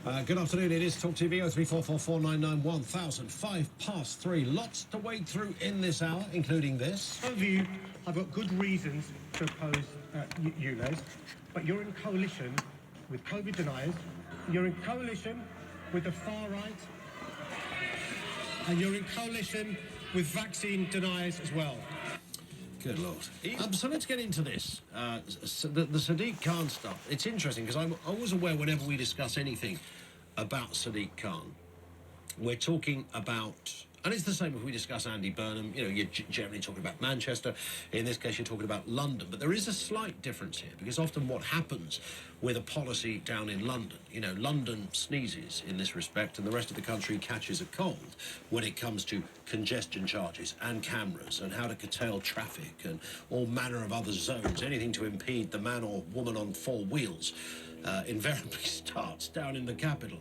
Good afternoon, it is Talk TV 03444991000, 3:05. Lots to wade through in this hour, including this. Some of you have got good reasons to oppose ULEZ, but you're in coalition with COVID deniers, you're in coalition with the far right, and you're in coalition with vaccine deniers as well. Good Lord. So let's get into this. The Sadiq Khan stuff. It's interesting because I'm always aware whenever we discuss anything about Sadiq Khan, we're talking about, and it's the same if we discuss Andy Burnham, you know, you're generally talking about Manchester. In this case, you're talking about London. But there is a slight difference here because often what happens with a policy down in London, you know, London sneezes in this respect and the rest of the country catches a cold when it comes to congestion charges and cameras and how to curtail traffic and all manner of other zones, anything to impede the man or woman on four wheels invariably starts down in the capital.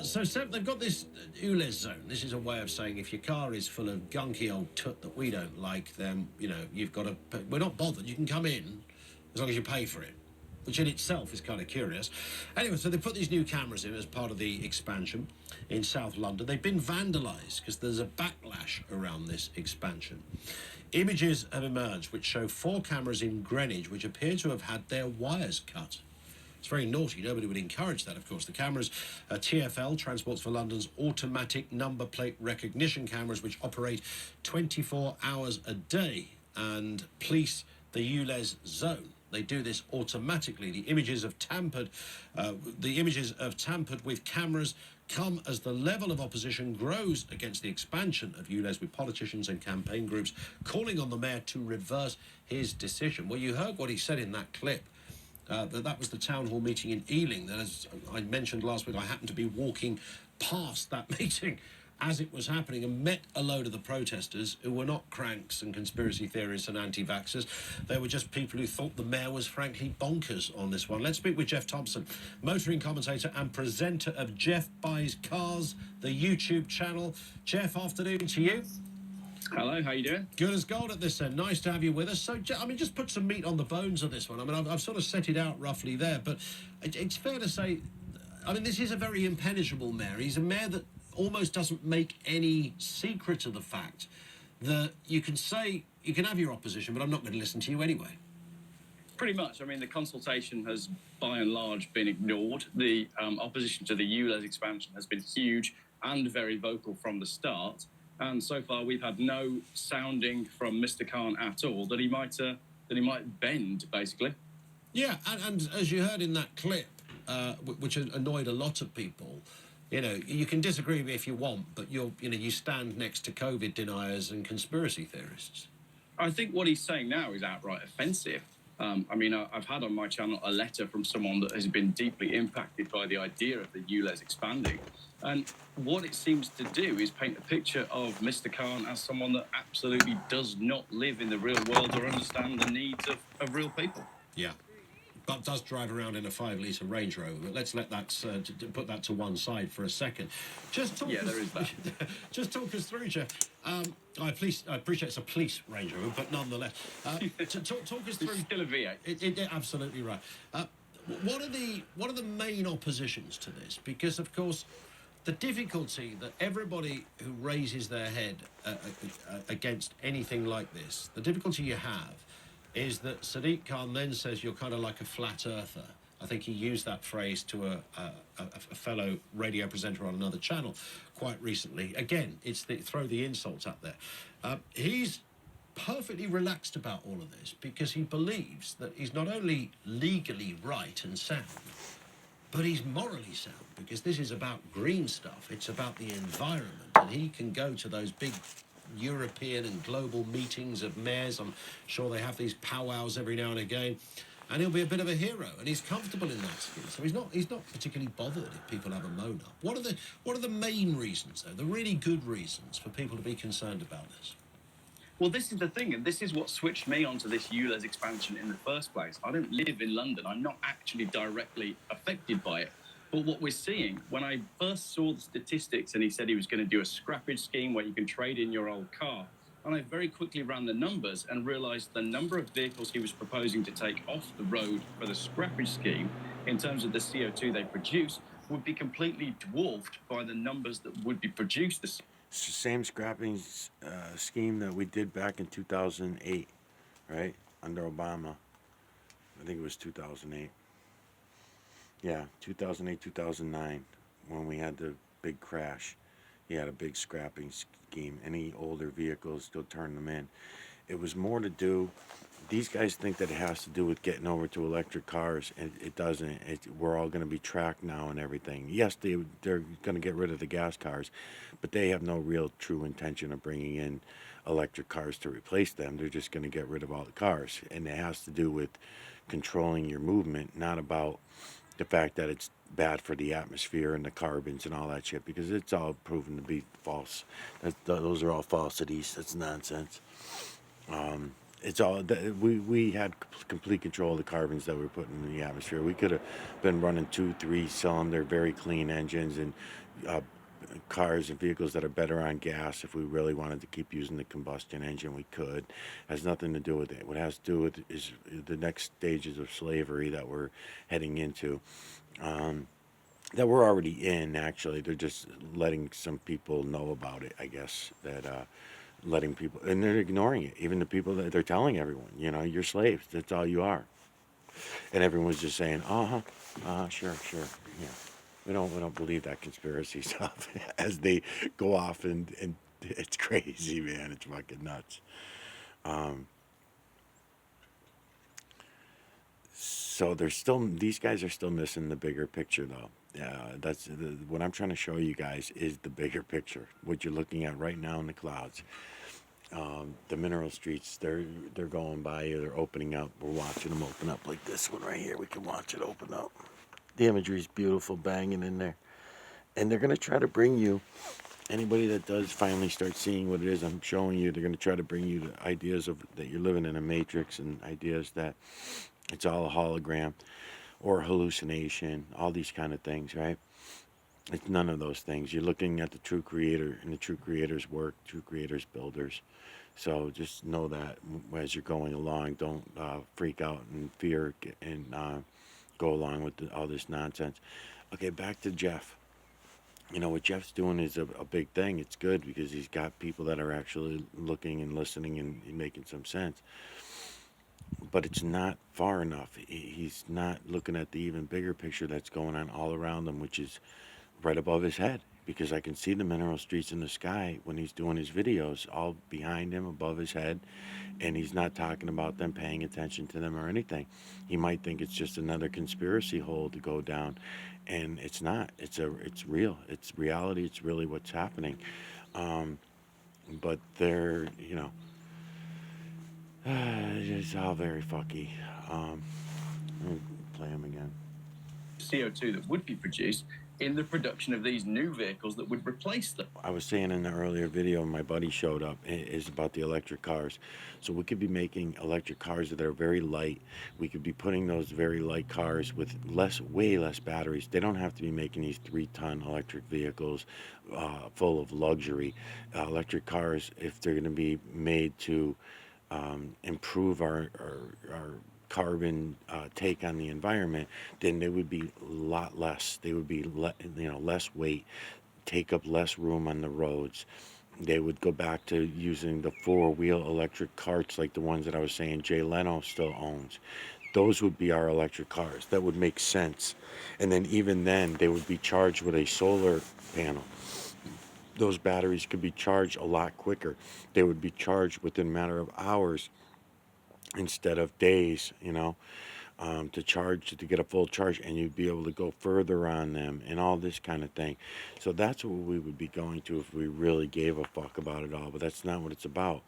So they've got this ULEZ zone. This is a way of saying if your car is full of gunky old tut that we don't like, then, you know, you've got to... We're not bothered. You can come in as long as you pay for it, which in itself is kind of curious. Anyway, so they put these new cameras in as part of the expansion in South London. They've been vandalised because there's a backlash around this expansion. Images have emerged which show 4 cameras in Greenwich which appear to have had their wires cut. It's very naughty. Nobody would encourage that, of course. The cameras are TfL, Transports for London's automatic number plate recognition cameras, which operate 24 hours a day and police the ULEZ zone. They do this automatically. The images of tampered with cameras come as the level of opposition grows against the expansion of ULEZ, with politicians and campaign groups calling on the mayor to reverse his decision. Well, you heard what he said in that clip. That was the town hall meeting in Ealing. That, as I mentioned last week, I happened to be walking past that meeting as it was happening and met a load of the protesters who were not cranks and conspiracy theorists and anti-vaxxers. They were just people who thought the mayor was frankly bonkers on this one. Let's speak with Jeff Thompson, motoring commentator and presenter of Jeff Buys Cars, the YouTube channel. Jeff, afternoon to you. Hello, how you doing? Good as gold at this end. Nice to have you with us. So, I mean, just put some meat on the bones of this one. I mean, I've sort of set it out roughly there, but it's fair to say, I mean, this is a very impenetrable mayor. He's a mayor that almost doesn't make any secret of the fact that you can say, you can have your opposition, but I'm not going to listen to you anyway. Pretty much. I mean, the consultation has, by and large, been ignored. The opposition to the ULEZ expansion has been huge and very vocal from the start. And so far, we've had no sounding from Mr. Khan at all that he might bend, basically. Yeah, and as you heard in that clip, which annoyed a lot of people, you know, you can disagree if you want, but you stand next to COVID deniers and conspiracy theorists. I think what he's saying now is outright offensive. I mean, I've had on my channel a letter from someone that has been deeply impacted by the idea of the ULEZ expanding. And what it seems to do is paint a picture of Mr. Khan as someone that absolutely does not live in the real world or understand the needs of real people. Yeah, but does drive around in a 5-litre Range Rover. But let's let that put that to one side for a second. There is that. Just talk us through, Jeff. I appreciate it's a police Range Rover, but nonetheless, talk us through. It's still a V8. Absolutely right. What are the main oppositions to this? Because of course, the difficulty that everybody who raises their head against anything like this, the difficulty you have is that Sadiq Khan then says you're kind of like a flat earther. I think he used that phrase to a fellow radio presenter on another channel quite recently. Again, it's throw the insults out there. He's perfectly relaxed about all of this because he believes that he's not only legally right and sound, but he's morally sound, because this is about green stuff. It's about the environment, and he can go to those big European and global meetings of mayors. I'm sure they have these powwows every now and again, and he'll be a bit of a hero, and he's comfortable in that skin. So he's not particularly bothered if people have a moan up. What are the main reasons, though, the really good reasons for people to be concerned about this? Well, this is the thing, and this is what switched me onto this ULEZ expansion in the first place. I don't live in London. I'm not actually directly affected by it. But what we're seeing, when I first saw the statistics and he said he was going to do a scrappage scheme where you can trade in your old car, and I very quickly ran the numbers and realised the number of vehicles he was proposing to take off the road for the scrappage scheme in terms of the CO2 they produce would be completely dwarfed by the numbers that would be produced. It's the same scrapping scheme that we did back in 2008, right? Under Obama. I think it was 2008. Yeah, 2008, 2009, when we had the big crash. He had a big scrapping scheme. Any older vehicles, still turn them in. It was more to do. These guys think that it has to do with getting over to electric cars, and it doesn't. We're all going to be tracked now and everything. Yes, they're going to get rid of the gas cars, but they have no real true intention of bringing in electric cars to replace them. They're just going to get rid of all the cars, and it has to do with controlling your movement, not about the fact that it's bad for the atmosphere and the carbons and all that shit, because it's all proven to be false. Those are all falsities. That's nonsense. It's all we had complete control of the carbons that we were putting in the atmosphere. We could have been running 2-3 cylinder, very clean engines and uh, cars and vehicles that are better on gas. If we really wanted to keep using the combustion engine, we could. It has nothing to do with it. What it has to do with is the next stages of slavery that we're heading into. That we're already in, actually. They're just letting some people know about it, I guess. That letting people, and they're ignoring it. Even the people that they're telling everyone, you're slaves. That's all you are. And everyone's just saying, sure, yeah. We don't believe that conspiracy stuff as they go off and it's crazy, man. It's fucking nuts. So these guys are still missing the bigger picture, though. What I'm trying to show you guys is the bigger picture. What you're looking at right now in the clouds. The mineral streets, they're going by, they're opening up. We're watching them open up like this one right here. We can watch it open up. The imagery is beautiful, banging in there. And they're going to try to bring you, anybody that does finally start seeing what it is I'm showing you, they're going to try to bring you the ideas of that you're living in a matrix, and ideas that it's all a hologram or hallucination, all these kind of things, right? It's none of those things. You're looking at the true creator and the true creator's work, true creator's builders. So just know that as you're going along, don't freak out and fear and go along with all this nonsense. Okay, back to Jeff. What Jeff's doing is a big thing. It's good because he's got people that are actually looking and listening and making some sense. But it's not far enough. He's not looking at the even bigger picture that's going on all around him, which is right above his head, because I can see the mineral streets in the sky when he's doing his videos, all behind him, above his head, and he's not talking about them, paying attention to them or anything. He might think it's just another conspiracy hole to go down, and it's not. It's real. It's reality. It's really what's happening. But they're, it's all very fucky. Let me play them again. CO2 that would be produced in the production of these new vehicles that would replace them. I was saying in the earlier video, my buddy showed up, is about the electric cars. So we could be making electric cars that are very light. We could be putting those very light cars with way less batteries. They don't have to be making these 3-ton electric vehicles full of luxury. Electric cars, if they're going to be made to improve our carbon take on the environment, then they would be a lot less. They would be less weight, take up less room on the roads. They would go back to using the 4-wheel electric carts like the ones that I was saying Jay Leno still owns. Those would be our electric cars. That would make sense. And then even then, they would be charged with a solar panel. Those batteries could be charged a lot quicker. They would be charged within a matter of hours instead of days, to get a full charge, and you'd be able to go further on them and all this kind of thing. So that's what we would be going to if we really gave a fuck about it all, but that's not what it's about.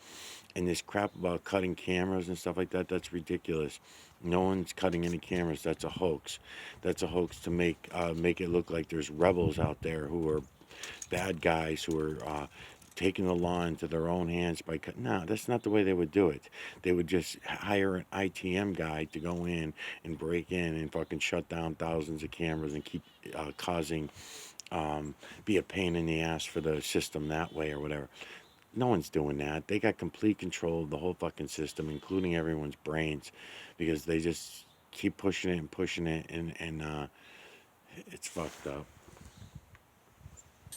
And this crap about cutting cameras and stuff like that, that's ridiculous. No one's cutting any cameras. That's a hoax. That's a hoax to make it look like there's rebels out there who are bad guys who are taking the law into their own hands by no, that's not the way they would do it. They would just hire an ITM guy to go in and break in and fucking shut down thousands of cameras and keep causing be a pain in the ass for the system that way or whatever. No one's doing that. They got complete control of the whole fucking system, including everyone's brains, because they just keep pushing it and pushing it, and It's fucked up.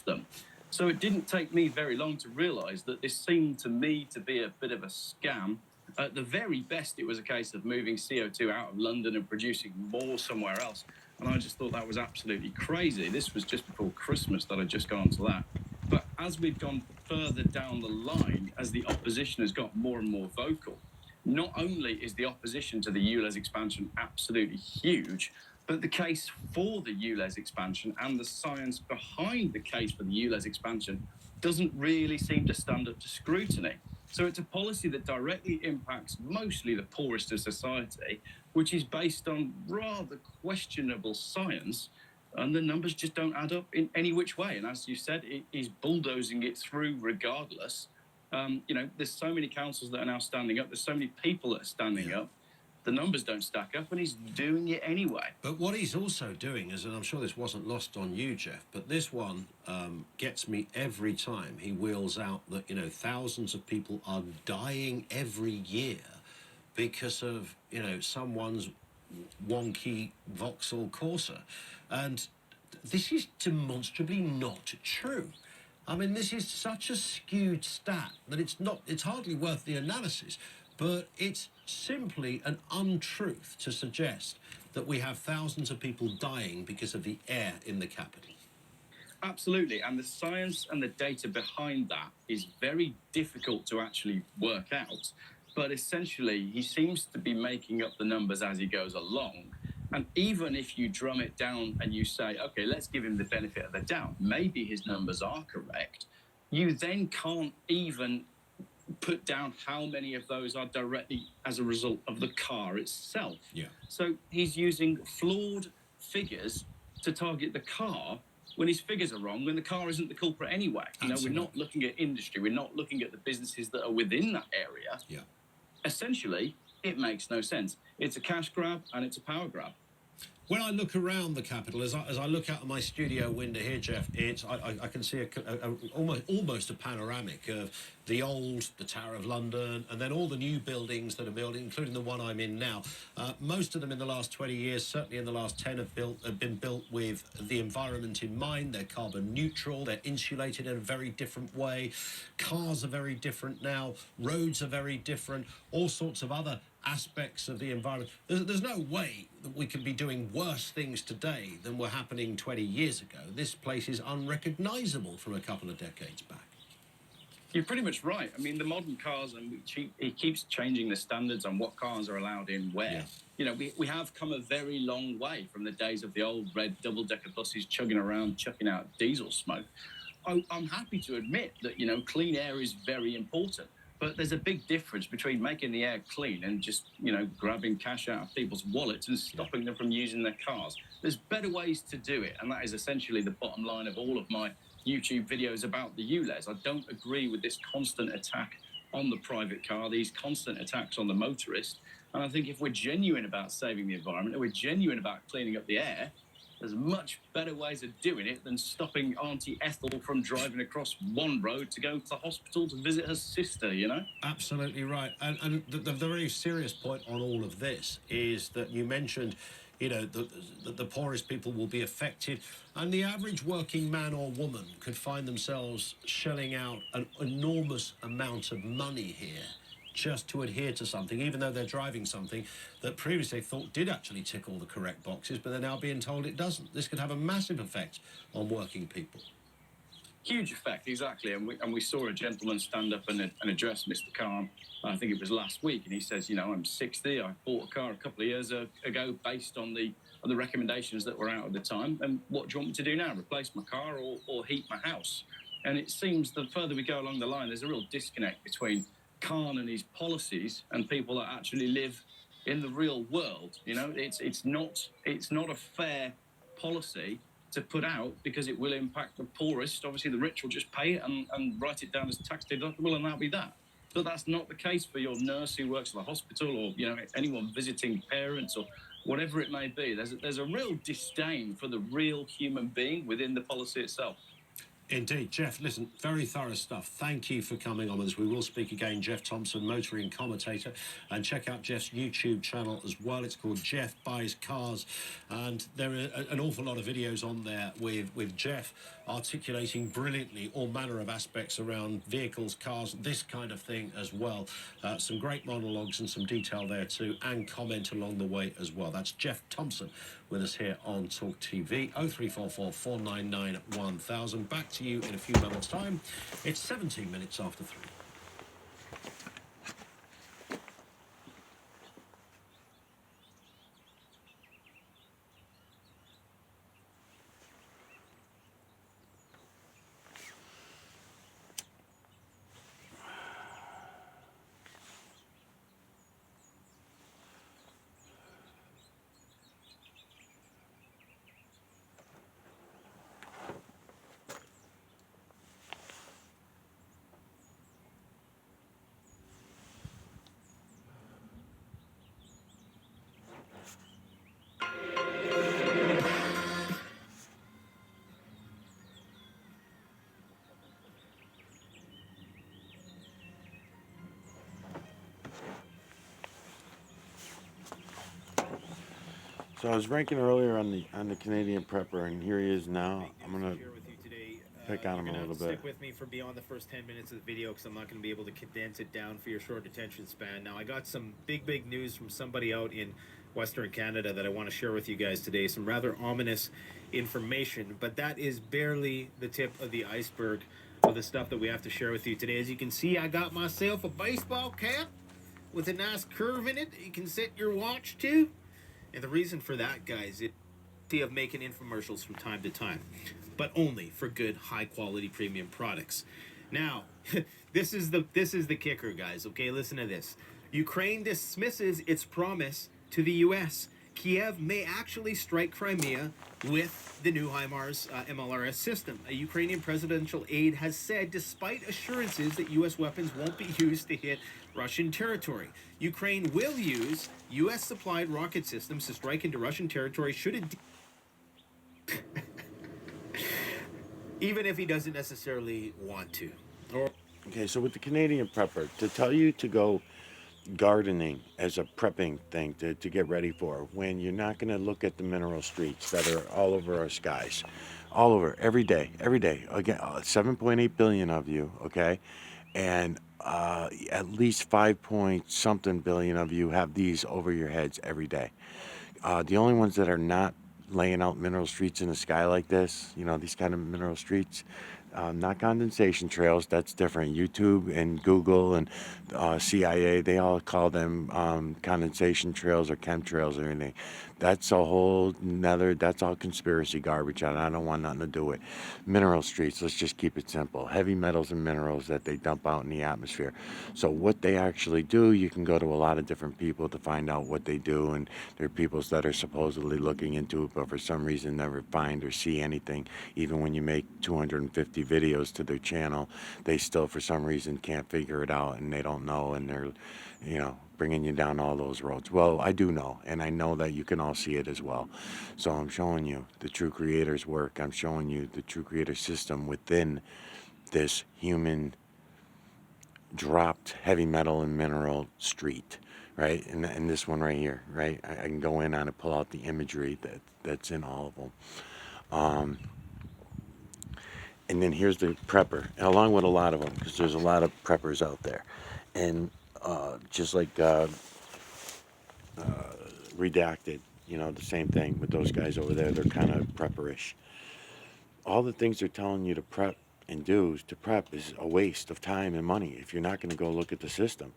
them. So it didn't take me very long to realise that this seemed to me to be a bit of a scam. At the very best, it was a case of moving CO2 out of London and producing more somewhere else. And I just thought that was absolutely crazy. This was just before Christmas that I'd just gone onto that. But as we've gone further down the line, as the opposition has got more and more vocal, not only is the opposition to the ULEZ expansion absolutely huge, but the case for the ULEZ expansion and the science behind the case for the ULEZ expansion doesn't really seem to stand up to scrutiny. So it's a policy that directly impacts mostly the poorest of society, which is based on rather questionable science, and the numbers just don't add up in any which way. And as you said, it is bulldozing it through regardless. There's so many councils that are now standing up. There's so many people that are standing up. The numbers don't stack up, and he's doing it anyway. But what he's also doing is, and I'm sure this wasn't lost on you, Jeff, but this one gets me every time he wheels out that, thousands of people are dying every year because of, someone's wonky Vauxhall Corsa. And this is demonstrably not true. I mean, this is such a skewed stat that it's hardly worth the analysis, but it's simply an untruth to suggest that we have thousands of people dying because of the air in the capital. Absolutely, and the science and the data behind that is very difficult to actually work out. But essentially, he seems to be making up the numbers as he goes along. And even if you drum it down and you say, okay, let's give him the benefit of the doubt, maybe his numbers are correct, you then can't even put down how many of those are directly as a result of the car itself. Yeah. So he's using flawed figures to target the car when his figures are wrong, when the car isn't the culprit anyway. We're not looking at industry, we're not looking at the businesses that are within that area. Yeah. Essentially, it makes no sense. It's a cash grab and it's a power grab. When I look around the capital, as I look out of my studio window here, Jeff, I can see almost a panoramic of the Tower of London, and then all the new buildings that are built, including the one I'm in now. Most of them in the last 20 years, certainly in the last 10, have been built with the environment in mind. They're carbon neutral. They're insulated in a very different way. Cars are very different now. Roads are very different. All sorts of other aspects of the environment. There's no way that we can be doing worse things today than were happening 20 years ago. This place is unrecognisable from a couple of decades back. You're pretty much right. I mean, the modern cars, and he keeps changing the standards on what cars are allowed in where. Yeah. We have come a very long way from the days of the old red double-decker buses chugging around, chucking out diesel smoke. I'm happy to admit that, clean air is very important. But there's a big difference between making the air clean and just, grabbing cash out of people's wallets and stopping them from using their cars. There's better ways to do it, and that is essentially the bottom line of all of my YouTube videos about the ULEZ. I don't agree with this constant attack on the private car, these constant attacks on the motorist. And I think if we're genuine about saving the environment, and we're genuine about cleaning up the air, there's much better ways of doing it than stopping Auntie Ethel from driving across one road to go to the hospital to visit her sister, Absolutely right. And the very serious point on all of this is that you mentioned, the poorest people will be affected. And the average working man or woman could find themselves shelling out an enormous amount of money here just to adhere to something, even though they're driving something that previously they thought did actually tick all the correct boxes, but they're now being told it doesn't. This could have a massive effect on working people. Huge effect, exactly. And we saw a gentleman stand up and address Mr. Khan, I think it was last week, and he says, I'm 60, I bought a car a couple of years ago based on the recommendations that were out at the time, and what do you want me to do now, replace my car or heat my house? And it seems the further we go along the line, there's a real disconnect between Khan and his policies and people that actually live in the real world. It's not a fair policy to put out because it will impact the poorest. Obviously, the rich will just pay it and write it down as tax deductible, and that'll be that. But that's not the case for your nurse who works at the hospital, or anyone visiting parents or whatever it may be. There's a real disdain for the real human being within the policy itself. Indeed, Jeff. Listen, very thorough stuff. Thank you for coming on with us. We will speak again. Jeff Thompson, motoring commentator, and check out Jeff's YouTube channel as well. It's called Jeff Buys Cars, and there are an awful lot of videos on there with Jeff articulating brilliantly all manner of aspects around vehicles, cars, this kind of thing as well. Some great monologues and some detail there too, and comment along the way as well. That's Jeff Thompson with us here on Talk TV. 0344 499 1000. Back to you in a few moments' time. It's 17 minutes after 3. So I was ranking earlier on the Canadian prepper, and here he is now. I'm gonna Share with you today. pick on him a You're gonna have little to bit. stick with me for beyond the first 10 minutes of the video because I'm not going to be able to condense it down for your short attention span. Now, I got some big news from somebody out in Western Canada that I want to share with you guys today. Some rather ominous information, but that is barely the tip of the iceberg of the stuff that we have to share with you today. As you can see, I got myself a baseball cap with a nice curve in it that you can set your watch to. And the reason for that, guys, of making infomercials from time to time, but only for good, high quality premium products. Now, this is the kicker, guys. Okay, listen to this. Ukraine dismisses its promise to the U.S. Kiev may actually strike Crimea with the new HIMARS MLRS system. A Ukrainian presidential aide has said, despite assurances that U.S. weapons won't be used to hit Russian territory, Ukraine will use U.S. supplied rocket systems to strike into Russian territory should it even if he doesn't necessarily want to. Okay, so with the Canadian prepper, to tell you to go gardening as a prepping thing to get ready for, when you're not going to look at the mineral streets that are all over our skies, all over, every day, again, 7.8 billion of you, okay, and at least 5 point something billion of you have these over your heads every day. The only ones that are not laying out mineral streets in the sky like this, these kind of mineral streets, not condensation trails, that's different. YouTube and Google and CIA, they all call them condensation trails or chemtrails or anything. That's a whole nother, that's all conspiracy garbage, and I don't want nothing to do with mineral streets. Let's just keep it simple. Heavy metals and minerals that they dump out in the atmosphere. So what they actually do, you can go to a lot of different people to find out what they do, and there are people that are supposedly looking into it, but for some reason never find or see anything. Even when you make 250 videos to their channel, they still for some reason can't figure it out, and they don't know, and they're bringing you down all those roads. Well, I do know, and I know that you can all see it as well. So I'm showing you the true creator's work. I'm showing you the true creator system within this human dropped heavy metal and mineral street, right? And this one right here, right? I can go in on it, pull out the imagery that's in all of them. And then here's the prepper, and along with a lot of them, because there's a lot of preppers out there. And just like Redacted, the same thing with those guys over there. They're kind of prepperish. All the things they're telling you to prep and do to prep is a waste of time and money if you're not going to go look at the system,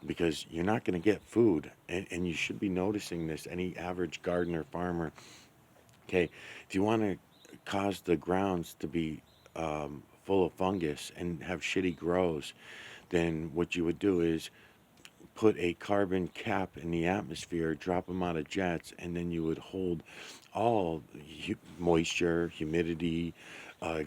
because you're not going to get food. And you should be noticing this, any average gardener, farmer. Okay, if you want to cause the grounds to be full of fungus and have shitty grows, then what you would do is put a carbon cap in the atmosphere, drop them out of jets, and then you would hold all moisture, humidity,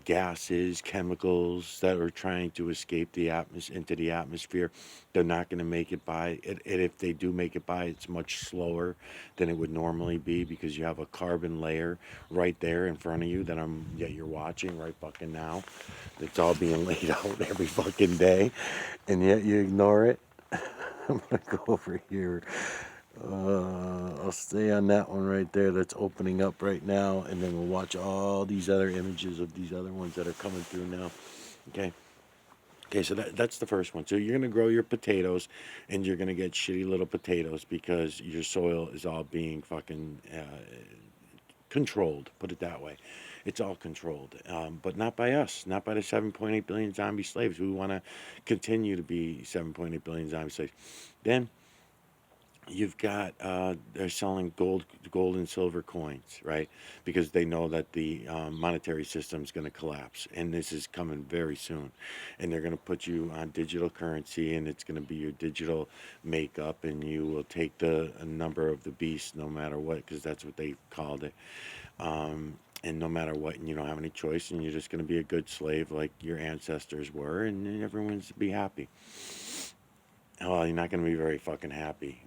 gases, chemicals that are trying to escape the into the atmosphere. They're not going to make it by it, and if they do make it by, it's much slower than it would normally be because you have a carbon layer right there in front of you that you're watching right fucking now. It's all being laid out every fucking day, and yet you ignore it. I'm gonna go over here. I'll stay on that one right there that's opening up right now, and then we'll watch all these other images of these other ones that are coming through now. Okay. Okay, so that's the first one. So you're gonna grow your potatoes, and you're gonna get shitty little potatoes because your soil is all being fucking controlled. Put it that way. It's all controlled, but not by us, not by the 7.8 billion zombie slaves. We want to continue to be 7.8 billion zombie slaves. Then you've got they're selling gold and silver coins, right? Because they know that the monetary system is going to collapse, and this is coming very soon. And they're going to put you on digital currency, and it's going to be your digital makeup, and you will take the number of the beast no matter what, because that's what they called it. And no matter what, and you don't have any choice, and you're just going to be a good slave like your ancestors were, and everyone's be happy. Well, you're not going to be very fucking happy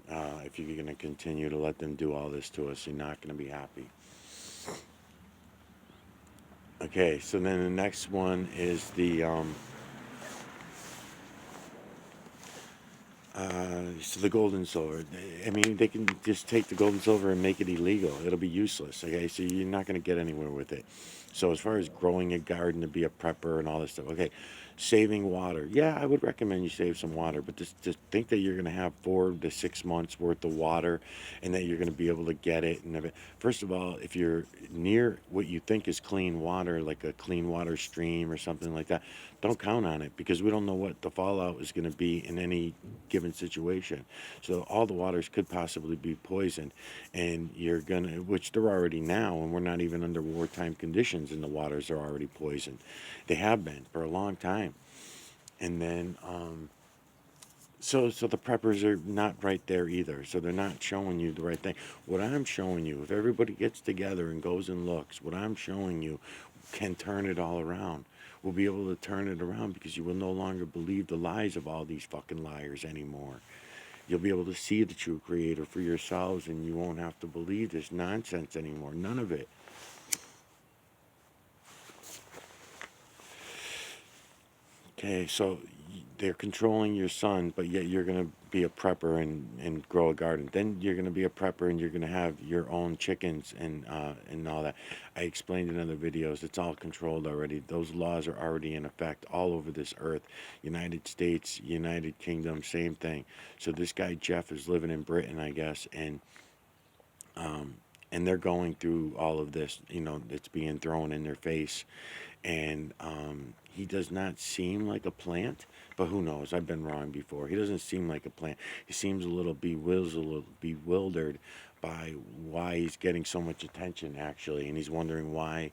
if you're going to continue to let them do all this to us. You're not going to be happy. Okay, so then the next one is so the gold and silver. I mean, they can just take the gold and silver and make it illegal. It'll be useless. Okay, so you're not going to get anywhere with it. So as far as growing a garden to be a prepper and all this stuff, okay, saving water. Yeah, I would recommend you save some water, but just think that you're going to have 4 to 6 months worth of water, and that you're going to be able to get it. And first of all, if you're near what you think is clean water, like a clean water stream or something like that, don't count on it because we don't know what the fallout is going to be in any given situation. So all the waters could possibly be poisoned, and you're gonna, which they're already now, and we're not even under wartime conditions, and the waters are already poisoned. They have been for a long time, and then so the preppers are not right there either. So they're not showing you the right thing. What I'm showing you, if everybody gets together and goes and looks, what I'm showing you can turn it all around. We'll be able to turn it around because you will no longer believe the lies of all these fucking liars anymore. You'll be able to see the true creator for yourselves, and you won't have to believe this nonsense anymore. None of it. Okay, so they're controlling your son, but yet you're going to be a prepper and grow a garden. Then you're going to be a prepper and you're going to have your own chickens and all that. I explained in other videos, it's all controlled already. Those laws are already in effect all over this earth. United States, United Kingdom, same thing. So this guy Jeff is living in Britain, I guess, and they're going through all of this. You know, it's being thrown in their face, and he does not seem like a plant, but who knows? I've been wrong before. He doesn't seem like a plant. He seems a little bewildered by why he's getting so much attention, actually, and he's wondering why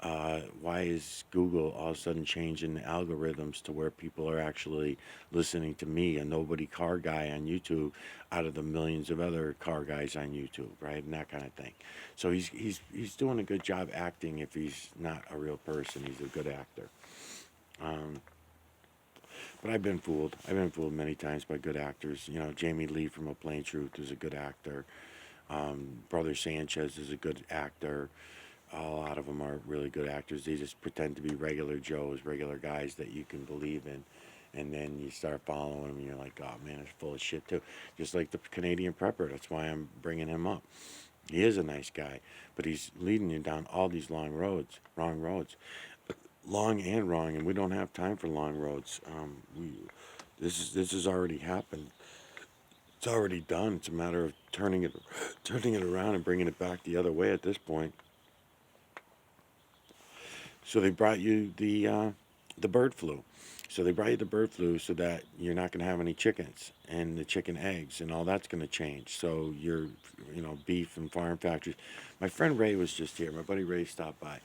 is Google all of a sudden changing the algorithms to where people are actually listening to me, a nobody car guy on YouTube, out of the millions of other car guys on YouTube, right? And that kind of thing. So he's doing a good job acting. If he's not a real person, he's a good actor. But I've been fooled. I've been fooled many times by good actors. You know, Jamie Lee from A Plain Truth is a good actor. Brother Sanchez is a good actor. A lot of them are really good actors. They just pretend to be regular Joes, regular guys that you can believe in. And then you start following them, and you're like, oh man, it's full of shit too. Just like the Canadian prepper. That's why I'm bringing him up. He is a nice guy, but he's leading you down all these wrong roads, long and wrong, and we don't have time for long roads. This has already happened. It's already done. It's a matter of turning it around and bringing it back the other way at this point. So they brought you the bird flu. So they brought you the bird flu so that you're not going to have any chickens and the chicken eggs and all that's going to change. So your, beef and farm factories. My friend Ray was just here. My buddy Ray stopped by,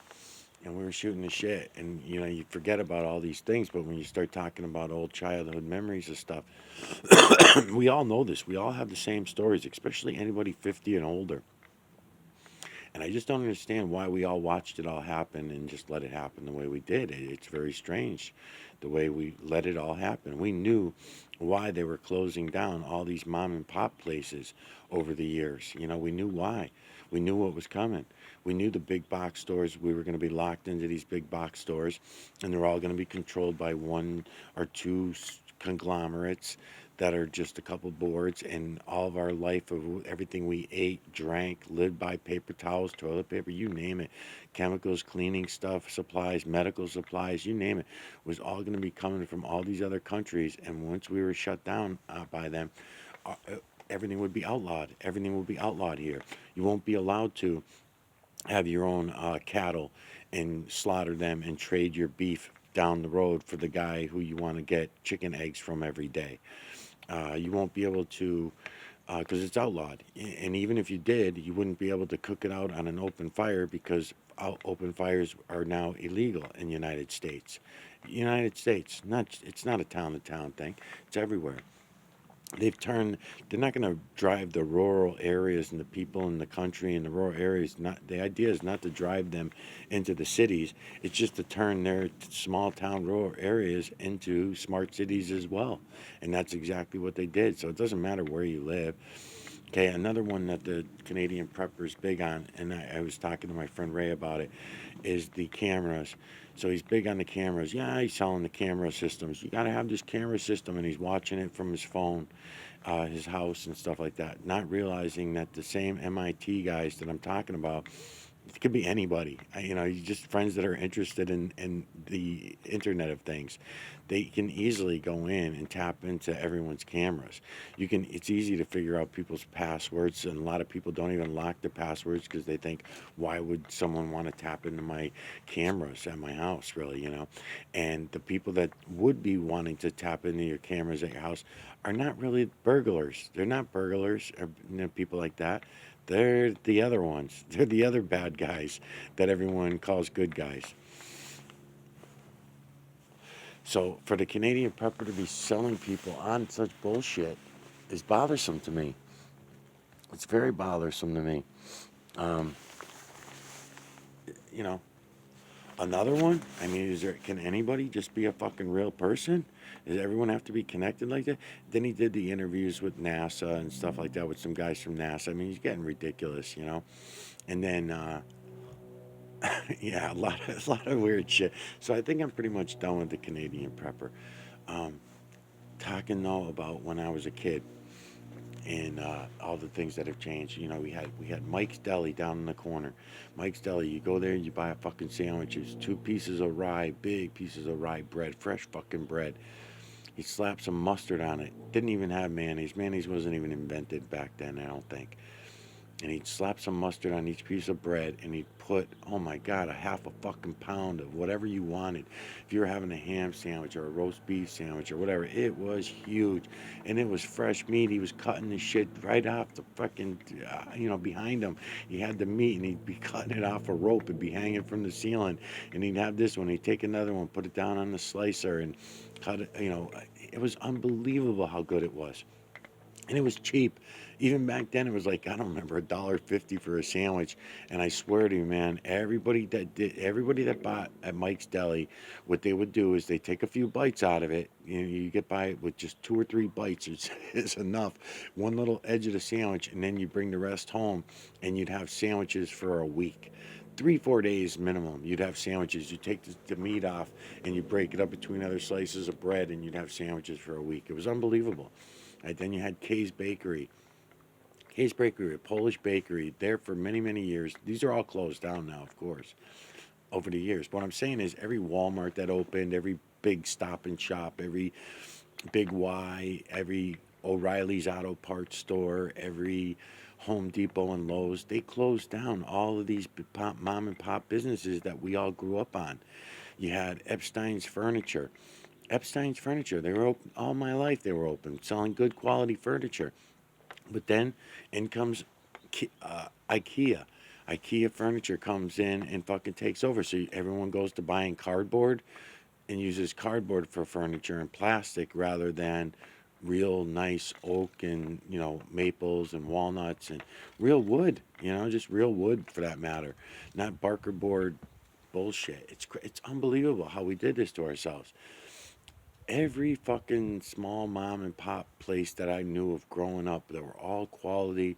and we were shooting the shit. And you forget about all these things, but when you start talking about old childhood memories and stuff, we all know this. We all have the same stories, especially anybody 50 and older. And I just don't understand why we all watched it all happen and just let it happen the way we did. It's very strange the way we let it all happen. We knew why they were closing down all these mom and pop places over the years. You know, we knew why. We knew what was coming. We knew the big box stores, we were going to be locked into these big box stores, and they're all going to be controlled by one or two conglomerates that are just a couple boards, and all of our life of everything we ate, drank, lived by, paper towels, toilet paper, you name it, chemicals, cleaning stuff, supplies, medical supplies, you name it, was all going to be coming from all these other countries. And once we were shut down by them, uh, everything would be outlawed. Everything would be outlawed here. You won't be allowed to have your own cattle and slaughter them and trade your beef down the road for the guy who you want to get chicken eggs from every day. You won't be able to, because it's outlawed. And even if you did, you wouldn't be able to cook it out on an open fire because open fires are now illegal in the United States. United States, it's not a town to town thing. It's everywhere. They're not going to drive the rural areas and the people in the country and the rural areas. Not the idea is not to drive them into the cities. It's just to turn their small town rural areas into smart cities as well. And that's exactly what they did. So it doesn't matter where you live. Okay, another one that the Canadian prepper is big on, and I was talking to my friend Ray about it, is the cameras. So he's big on the cameras. Yeah, he's selling the camera systems. You got to have this camera system, and he's watching it from his phone, his house, and stuff like that. Not realizing that the same MIT guys that I'm talking about, it could be anybody. You know, you just friends that are interested in the Internet of Things. They can easily go in and tap into everyone's cameras. It's easy to figure out people's passwords, and a lot of people don't even lock their passwords because they think, why would someone want to tap into my cameras at my house, really, you know? And the people that would be wanting to tap into your cameras at your house are not really burglars. They're not burglars or people like that. They're the other ones. They're the other bad guys that everyone calls good guys. So for the Canadian prepper to be selling people on such bullshit is bothersome to me. It's very bothersome to me. Um, you know, another one. I mean, can anybody just be a fucking real person? Does everyone have to be connected like that? Then he did the interviews with NASA and stuff like that with some guys from NASA. I mean, he's getting ridiculous, you know. And then, yeah, a lot of weird shit. So I think I'm pretty much done with the Canadian prepper. Um, Talking though about when I was a kid and all the things that have changed. You know, we had Mike's Deli down in the corner. Mike's Deli, you go there, you buy a fucking sandwiches, 2 pieces of rye, big pieces of rye bread, fresh fucking bread. He slapped some mustard on it. Didn't even have mayonnaise. Mayonnaise wasn't even invented back then, I don't think. And he'd slap some mustard on each piece of bread, and he'd put, oh my God, a half a fucking pound of whatever you wanted. If you were having a ham sandwich or a roast beef sandwich or whatever, it was huge. And it was fresh meat. He was cutting the shit right off the fucking, behind him. He had the meat, and he'd be cutting it off a rope. It'd be hanging from the ceiling. And he'd have this one. He'd take another one, put it down on the slicer, and cut it. It was unbelievable how good it was. And it was cheap. Even back then, it was like, I don't remember, $1.50 for a sandwich. And I swear to you, man, everybody that bought at Mike's Deli, what they would do is they take a few bites out of it. You get by it with just 2 or 3 bites is enough. One little edge of the sandwich, and then you bring the rest home, and you'd have sandwiches for a week. 3-4 days minimum, you'd have sandwiches. You take the meat off, and you break it up between other slices of bread, and you'd have sandwiches for a week. It was unbelievable. Right, then you had Kay's Bakery. Kay's Bakery, a Polish bakery, there for many, many years. These are all closed down now, of course, over the years. But what I'm saying is every Walmart that opened, every big Stop and Shop, every Big Y, every O'Reilly's Auto Parts store, every Home Depot and Lowe's, they closed down all of these mom and pop businesses that we all grew up on. You had Epstein's Furniture. Epstein's Furniture, they were open all my life. They were open, selling good quality furniture. But then in comes IKEA. IKEA furniture comes in and fucking takes over. So everyone goes to buying cardboard and uses cardboard for furniture and plastic rather than real nice oak and, maples and walnuts and real wood, just real wood for that matter, not Barker board bullshit. It's unbelievable how we did this to ourselves. Every fucking small mom and pop place that I knew of growing up that were all quality,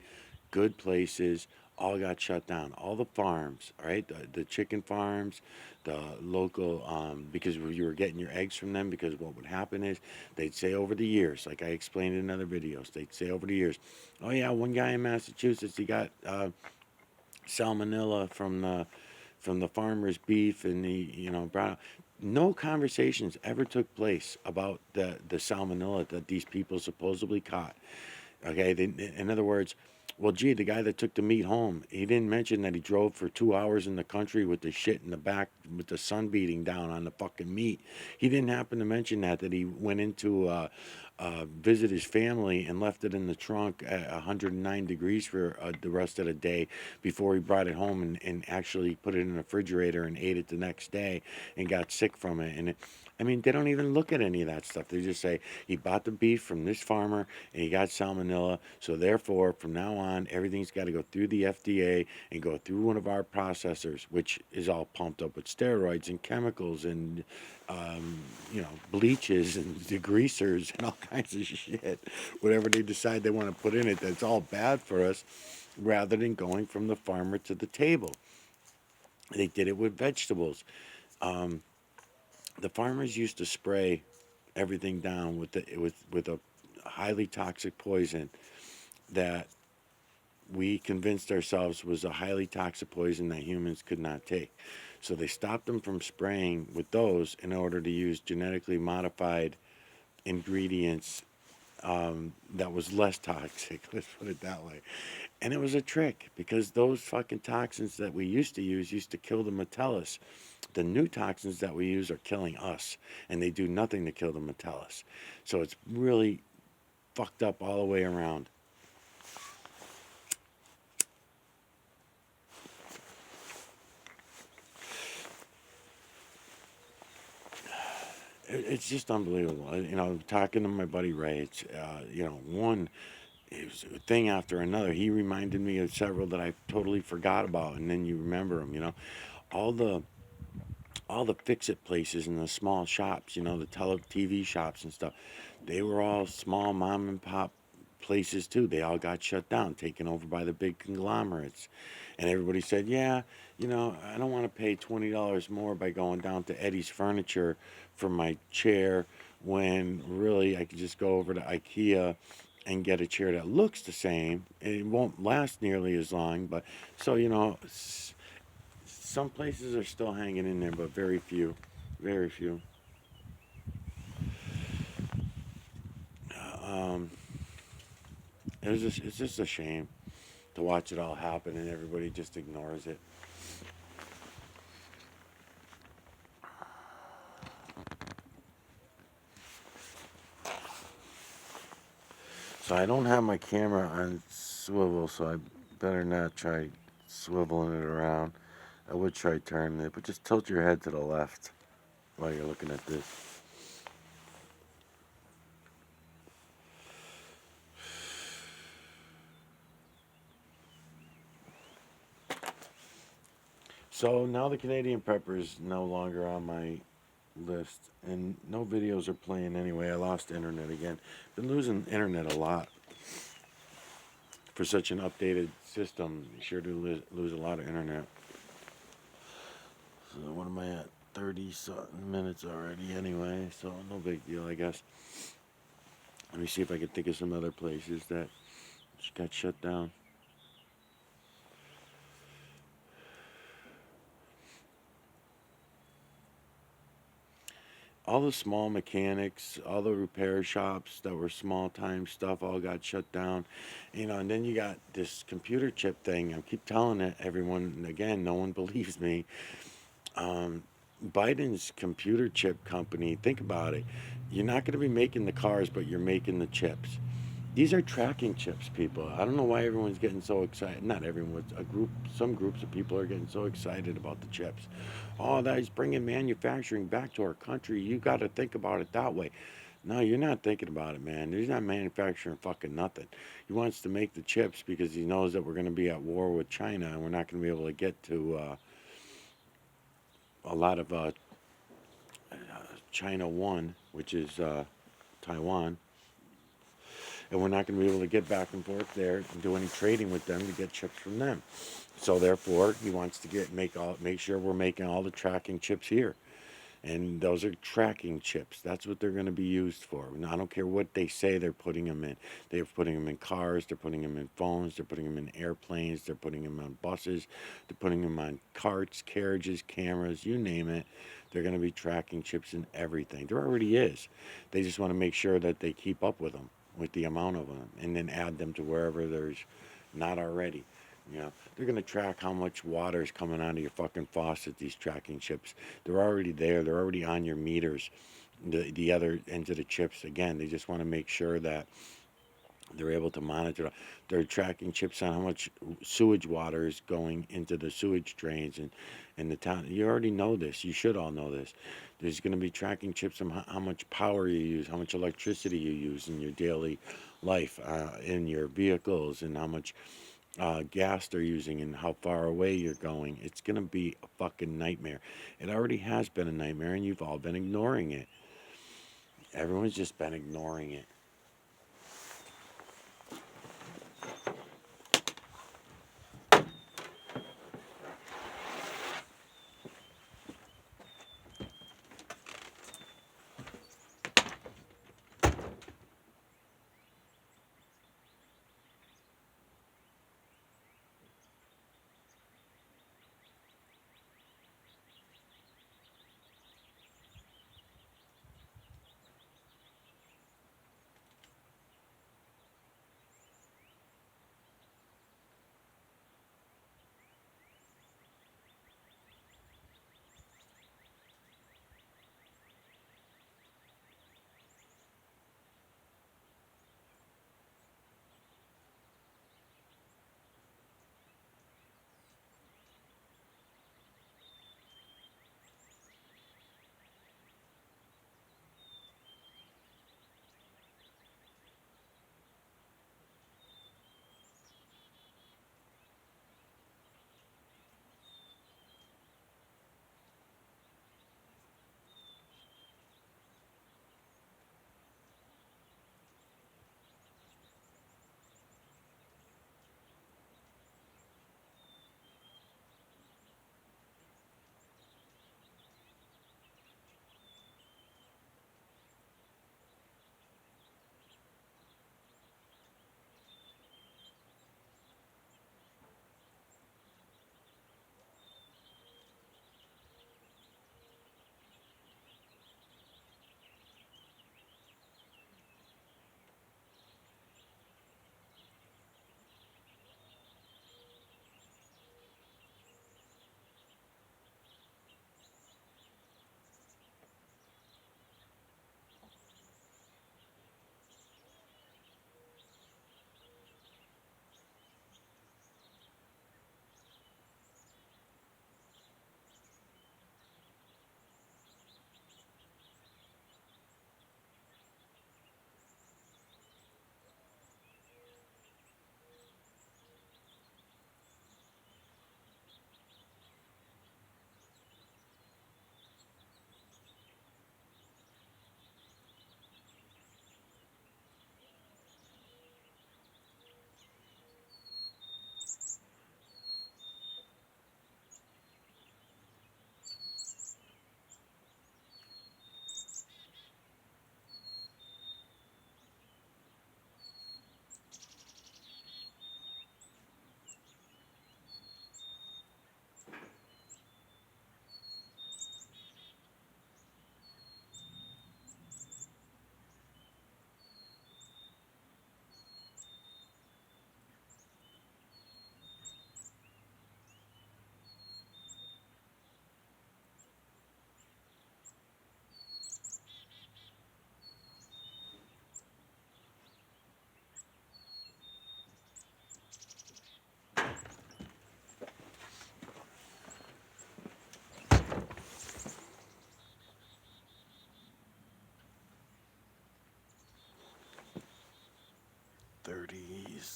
good places, all got shut down. All the farms, right? The chicken farms, the local, because you were getting your eggs from them. Because what would happen is they'd say over the years, like I explained in other videos, they'd say over the years, oh yeah, one guy in Massachusetts, he got salmonella from the farmer's beef, and he, brought out. No conversations ever took place about the salmonella that these people supposedly caught. Okay, in other words, well, gee, the guy that took the meat home, he didn't mention that he drove for 2 hours in the country with the shit in the back, with the sun beating down on the fucking meat. He didn't happen to mention that he went into visit his family and left it in the trunk at 109 degrees for the rest of the day before he brought it home and actually put it in the refrigerator and ate it the next day and got sick from it. I mean, they don't even look at any of that stuff. They just say he bought the beef from this farmer and he got salmonella. So therefore, from now on, everything's got to go through the FDA and go through one of our processors, which is all pumped up with steroids and chemicals and bleaches and degreasers and all kinds of shit. Whatever they decide they want to put in it, that's all bad for us, rather than going from the farmer to the table. They did it with vegetables. The farmers used to spray everything down with a highly toxic poison that we convinced ourselves was a highly toxic poison that humans could not take. So they stopped them from spraying with those in order to use genetically modified ingredients that was less toxic. Let's put it that way. And it was a trick because those fucking toxins that we used to use used to kill the metellus. The new toxins that we use are killing us, and they do nothing to kill the metellus. So it's really fucked up all the way around. It's just unbelievable. Talking to my buddy Ray, it's, one thing after another. He reminded me of several that I totally forgot about, and then you remember them. All the fix-it places and the small shops, the TV shops and stuff. They were all small mom and pop places too. They all got shut down, taken over by the big conglomerates. And everybody said, yeah, I don't want to pay $20 more by going down to Eddie's Furniture for my chair, when really I could just go over to IKEA and get a chair that looks the same. It won't last nearly as long, but so, some places are still hanging in there, but very few. Very few. Um, it's just a shame to watch it all happen and everybody just ignores it. So I don't have my camera on swivel, so I better not try swiveling it around. I would try turning it, but just tilt your head to the left while you're looking at this. So now the Canadian Prepper is no longer on my list, and no videos are playing anyway. I lost internet again. Been losing internet a lot. For such an updated system, you sure do lose a lot of internet. So what am I at? 30-something minutes already anyway, so no big deal, I guess. Let me see if I can think of some other places that just got shut down. All the small mechanics, all the repair shops that were small time stuff all got shut down. And then you got this computer chip thing. I keep telling everyone, and again, no one believes me. Biden's computer chip company, think about it. You're not going to be making the cars, but you're making the chips. These are tracking chips, people. I don't know why everyone's getting so excited. Not everyone, some groups of people are getting so excited about the chips. Oh, that is bringing manufacturing back to our country. You got to think about it that way. No, you're not thinking about it, man. He's not manufacturing fucking nothing. He wants to make the chips because he knows that we're going to be at war with China and we're not going to be able to get to a lot of China 1, which is Taiwan, and we're not going to be able to get back and forth there and do any trading with them to get chips from them. So therefore, he wants to make sure we're making all the tracking chips here. And those are tracking chips. That's what they're going to be used for. And I don't care what they say they're putting them in. They're putting them in cars. They're putting them in phones. They're putting them in airplanes. They're putting them on buses. They're putting them on carts, carriages, cameras, you name it. They're going to be tracking chips in everything. There already is. They just want to make sure that they keep up with them, with the amount of them, and then add them to wherever there's not already. You know, they're going to track how much water is coming out of your fucking faucet, these tracking chips. They're already there. They're already on your meters. The other ends of the chips, again, they just want to make sure that they're able to monitor. They're tracking chips on how much sewage water is going into the sewage drains and the town. You already know this. You should all know this. There's going to be tracking chips on how much power you use, how much electricity you use in your daily life, in your vehicles, and how much gas they're using and how far away you're going. It's going to be a fucking nightmare. It already has been a nightmare, and you've all been ignoring it. Everyone's just been ignoring it.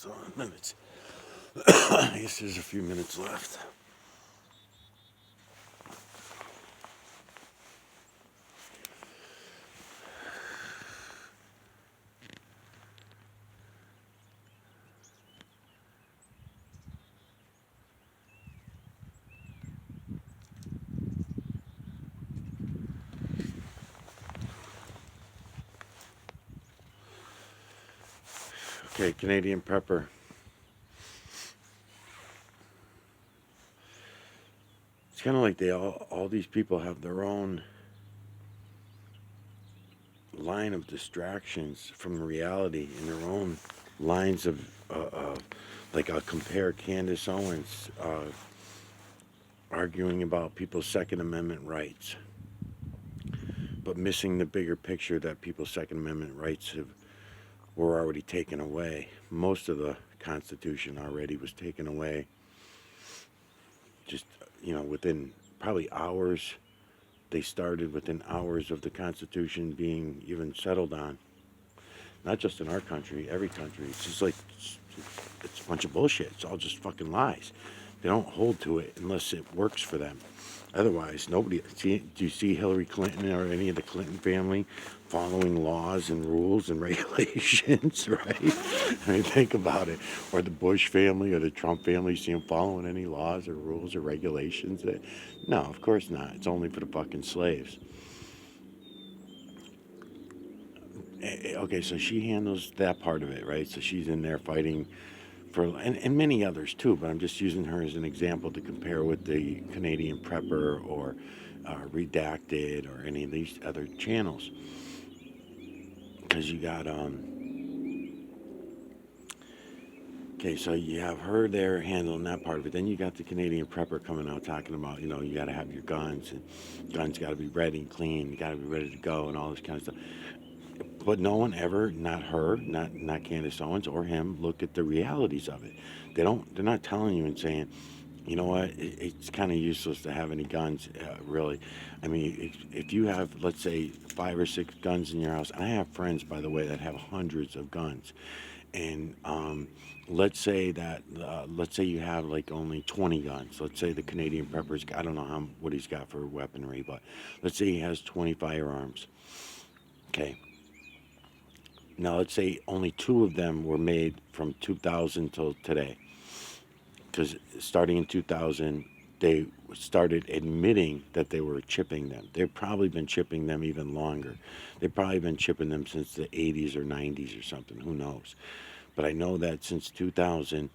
So minutes. I guess there's a few minutes left. Okay, Canadian Prepper. It's kind of like all these people have their own line of distractions from reality in their own lines of, like I'll compare Candace Owens arguing about people's Second Amendment rights, but missing the bigger picture that people's Second Amendment rights were already taken away. Most of the Constitution already was taken away. Just, within probably hours. They started within hours of the Constitution being even settled on. Not just in our country, every country. It's just like, it's a bunch of bullshit. It's all just fucking lies. They don't hold to it unless it works for them. Otherwise, nobody. Do you see Hillary Clinton or any of the Clinton family following laws and rules and regulations, right? I mean, think about it. Or the Bush family or the Trump family, see them following any laws or rules or regulations? No, of course not. It's only for the fucking slaves. Okay, so she handles that part of it, right? So she's in there fighting for, and many others too, but I'm just using her as an example to compare with the Canadian Prepper or Redacted or any of these other channels. Because you got, okay, so you have her there handling that part of it. Then you got the Canadian Prepper coming out talking about, you got to have your guns, and guns got to be ready and clean, you got to be ready to go, and all this kind of stuff. But no one ever, not her, not Candace Owens or him, look at the realities of it. They're not telling you and saying, you know what, it's kind of useless to have any guns, really. I mean, if you have, let's say, 5 or 6 guns in your house, I have friends, by the way, that have hundreds of guns. And let's say you have like only 20 guns. Let's say the Canadian Prepper's, I don't know what he's got for weaponry, but let's say he has 20 firearms. Okay. Now, let's say only 2 of them were made from 2000 till today. Because starting in 2000, they started admitting that they were chipping them. They've probably been chipping them even longer. They've probably been chipping them since the 80s or 90s or something. Who knows? But I know that since 2000,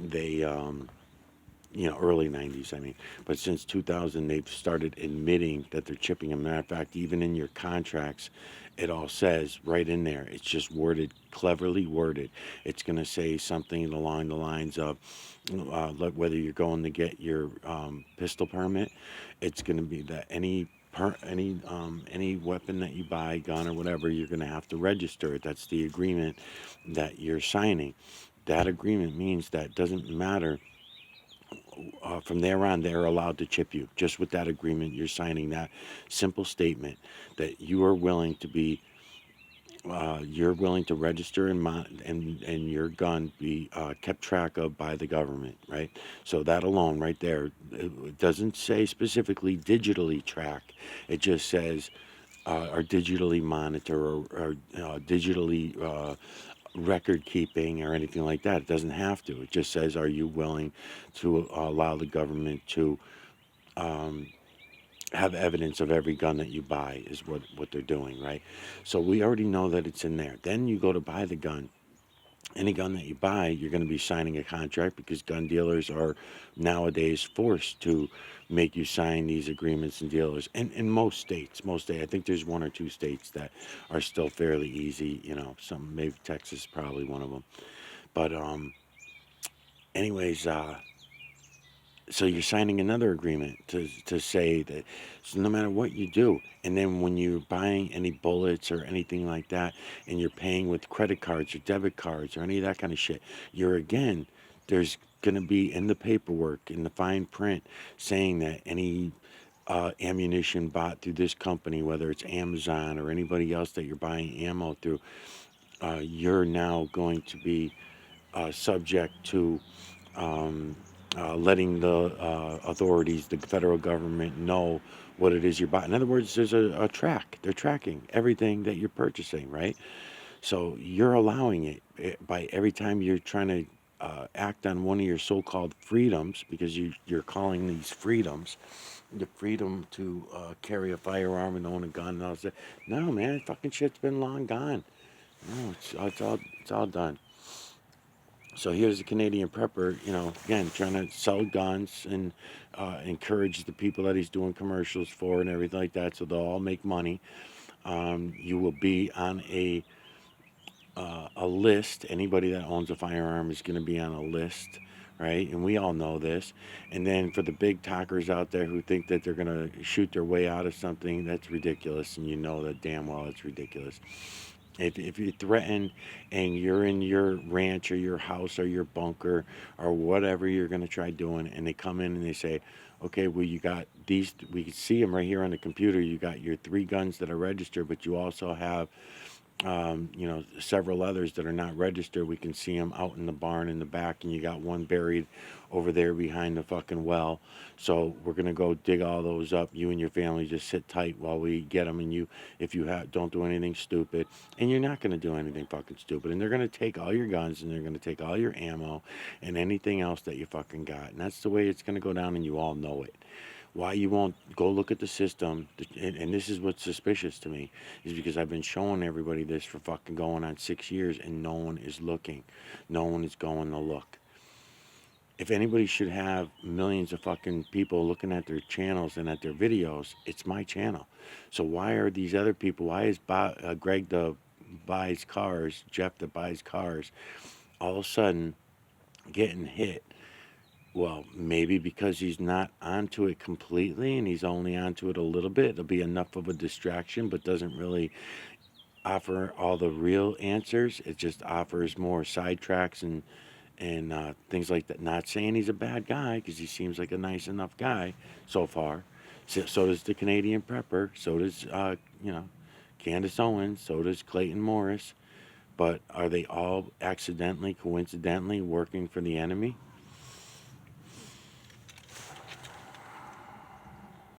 they, early 90s, I mean. But since 2000, they've started admitting that they're chipping them. Matter of fact, even in your contracts, it all says right in there. It's just worded, cleverly worded. It's going to say something along the lines of, whether you're going to get your pistol permit, it's going to be that any weapon that you buy, gun or whatever, you're going to have to register it. That's the agreement that you're signing. That agreement means that it doesn't matter. From there on, they're allowed to chip you. Just with that agreement, you're signing that simple statement that you are willing to be, you're willing to register and your gun be kept track of by the government, right? So that alone, right there, it doesn't say specifically digitally track. It just says or digitally monitor or digitally record keeping or anything like that. It doesn't have to. It just says, are you willing to allow the government to have evidence of every gun that you buy is what they're doing, right? So we already know that it's in there. Then you go to buy the gun. Any gun that you buy, you're going to be signing a contract because gun dealers are nowadays forced to make you sign these agreements and dealers. And in most states, I think there's 1 or 2 states that are still fairly easy. Some, maybe Texas, probably one of them. But anyways, so you're signing another agreement to say that, so no matter what you do, and then when you're buying any bullets or anything like that, and you're paying with credit cards or debit cards or any of that kind of shit, there's going to be in the paperwork, in the fine print, saying that any ammunition bought through this company, whether it's Amazon or anybody else that you're buying ammo through, you're now going to be subject to letting the authorities, the federal government, know what it is you're buying. In other words, there's a track. They're tracking everything that you're purchasing, right? So you're allowing it by every time you're trying to act on one of your so-called freedoms, because you're calling these freedoms, the freedom to carry a firearm and own a gun and all that. No, man, fucking shit's been long gone. No, it's all done. So here's a Canadian prepper, again, trying to sell guns and encourage the people that he's doing commercials for and everything like that, so they'll all make money. You will be on a list. Anybody that owns a firearm is going to be on a list, right? And we all know this. And then for the big talkers out there who think that they're going to shoot their way out of something, that's ridiculous, and you know that damn well it's ridiculous. If you threaten and you're in your ranch or your house or your bunker or whatever you're going to try doing, and they come in and they say, okay, well, you got these, we can see them right here on the computer. You got your 3 guns that are registered, but you also have several others that are not registered. We can see them out in the barn in the back, and you got one buried over there behind the fucking well. So we're gonna go dig all those up. You and your family just sit tight while we get them, and if you don't do anything stupid, and you're not gonna do anything fucking stupid, and they're gonna take all your guns, and they're gonna take all your ammo, and anything else that you fucking got, and that's the way it's gonna go down, and you all know it. Why you won't go look at the system, and this is what's suspicious to me, is because I've been showing everybody this for fucking going on 6 years, and no one is looking. No one is going to look. If anybody should have millions of fucking people looking at their channels and at their videos, it's my channel. So why are these other people, why is Greg that buys cars, Jeff that buys cars, all of a sudden getting hit? Well, maybe because he's not onto it completely and he's only onto it a little bit. It'll be enough of a distraction, but doesn't really offer all the real answers. It just offers more sidetracks and things like that. Not saying he's a bad guy, because he seems like a nice enough guy so far. So does the Canadian prepper. So does Candace Owens. So does Clayton Morris. But are they all accidentally, coincidentally working for the enemy?